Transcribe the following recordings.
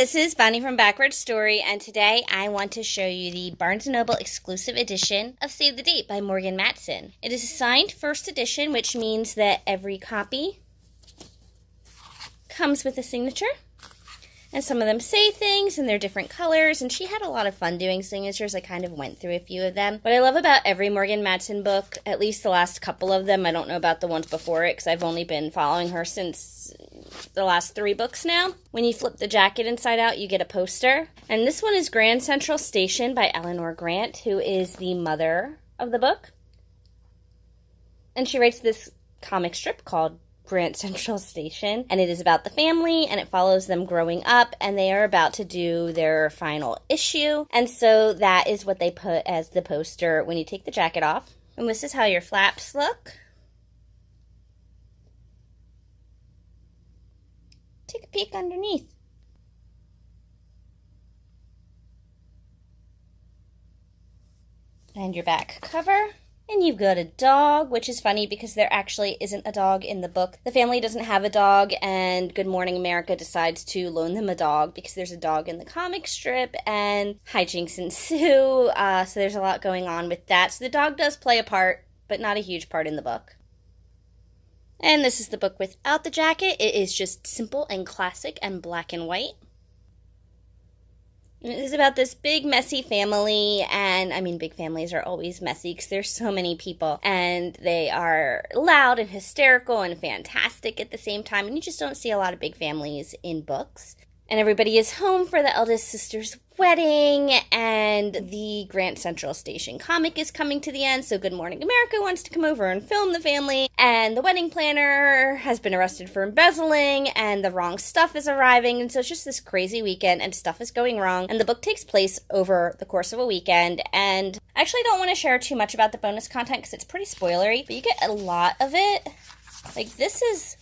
this is Bonnie from Backward Story, and today I want to show you the Barnes & Noble exclusive edition of Save the Date by Morgan Matson. It is a signed first edition, which means that every copy comes with a signature. And some of them say things, and they're different colors, and she had a lot of fun doing signatures. I kind of went through a few of them. What I love about every Morgan Matson book, at least the last couple of them, I don't know about the ones before it, because I've only been following her since the last 3 books now. When you flip the jacket inside out, you get a poster. And this one is Grand Central Station by Eleanor Grant, who is the mother of the book. And she writes this comic strip called Grand Central Station, and it is about the family, and it follows them growing up, and they are about to do their final issue, and so that is what they put as the poster when you take the jacket off. And this is how your flaps look. Take a peek underneath. And your back cover. And you've got a dog, which is funny because there actually isn't a dog in the book. The family doesn't have a dog, and Good Morning America decides to loan them a dog because there's a dog in the comic strip, and hijinks ensue, so there's a lot going on with that. So the dog does play a part, but not a huge part in the book. And this is the book without the jacket. It is just simple and classic and black and white. It is about this big, messy family, and, I mean, big families are always messy because there's so many people, and they are loud and hysterical and fantastic at the same time, and you just don't see a lot of big families in books. And everybody is home for the eldest sister's wedding, and the Grand Central Station comic is coming to the end, so Good Morning America wants to come over and film the family, and the wedding planner has been arrested for embezzling, and the wrong stuff is arriving, and so it's just this crazy weekend, and stuff is going wrong, and the book takes place over the course of a weekend, and I actually don't want to share too much about the bonus content because it's pretty spoilery, but you get a lot of it. Like, this is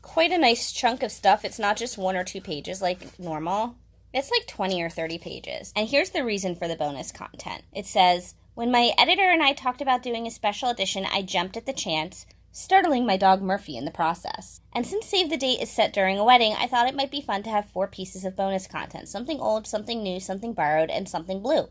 quite a nice chunk of stuff. It's not just 1 or 2 pages like normal. It's like 20 or 30 pages. And here's the reason for the bonus content. It says, when my editor and I talked about doing a special edition, I jumped at the chance, startling my dog Murphy in the process. And since Save the Date is set during a wedding, I thought it might be fun to have 4 pieces of bonus content. Something old, something new, something borrowed, and something blue.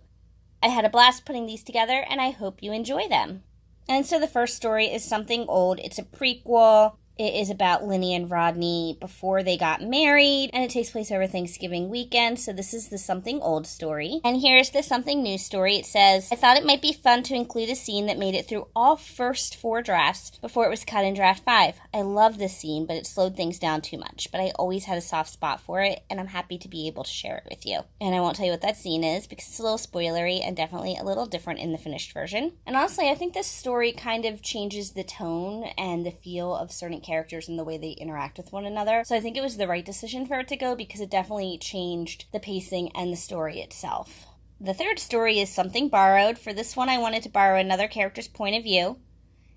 I had a blast putting these together, and I hope you enjoy them. And so the first story is Something Old. It's a prequel. It is about Linny and Rodney before they got married, and it takes place over Thanksgiving weekend, so this is the Something Old story. And here's the Something New story. It says, I thought it might be fun to include a scene that made it through all first 4 drafts before it was cut in draft 5. I love this scene, but it slowed things down too much, but I always had a soft spot for it, and I'm happy to be able to share it with you. And I won't tell you what that scene is, because it's a little spoilery and definitely a little different in the finished version. And honestly, I think this story kind of changes the tone and the feel of certain characters and the way they interact with one another. So I think it was the right decision for it to go because it definitely changed the pacing and the story itself. The third story is Something Borrowed. For this one, I wanted to borrow another character's point of view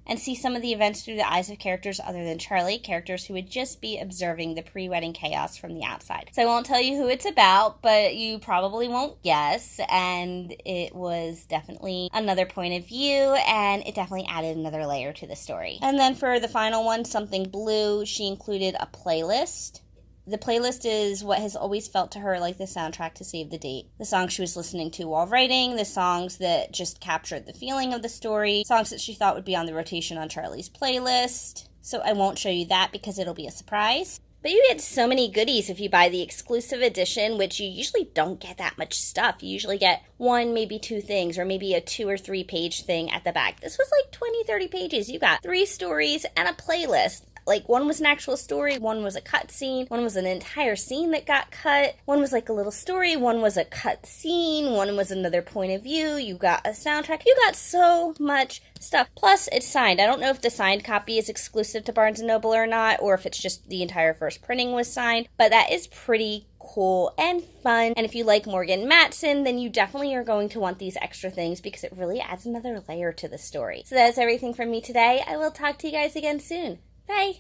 and see some of the events through the eyes of characters other than Charlie, characters who would just be observing the pre-wedding chaos from the outside. So I won't tell you who it's about, but you probably won't guess, and it was definitely another point of view, and it definitely added another layer to the story. And then for the final one, Something Blue, she included a playlist. The playlist is what has always felt to her like the soundtrack to Save the Date. The songs she was listening to while writing, the songs that just captured the feeling of the story, songs that she thought would be on the rotation on Charlie's playlist. So I won't show you that because it'll be a surprise. But you get so many goodies if you buy the exclusive edition, which you usually don't get that much stuff. You usually get 1, maybe 2 things, or maybe a 2 or 3 page thing at the back. This was like 20, 30 pages. You got 3 stories and a playlist. Like, one was an actual story, one was a cut scene, one was an entire scene that got cut, one was like a little story, one was a cut scene, one was another point of view, you got a soundtrack, you got so much stuff. Plus, it's signed. I don't know if the signed copy is exclusive to Barnes & Noble or not, or if it's just the entire first printing was signed, but that is pretty cool and fun. And if you like Morgan Matson, then you definitely are going to want these extra things because it really adds another layer to the story. So that's everything from me today. I will talk to you guys again soon. Bye!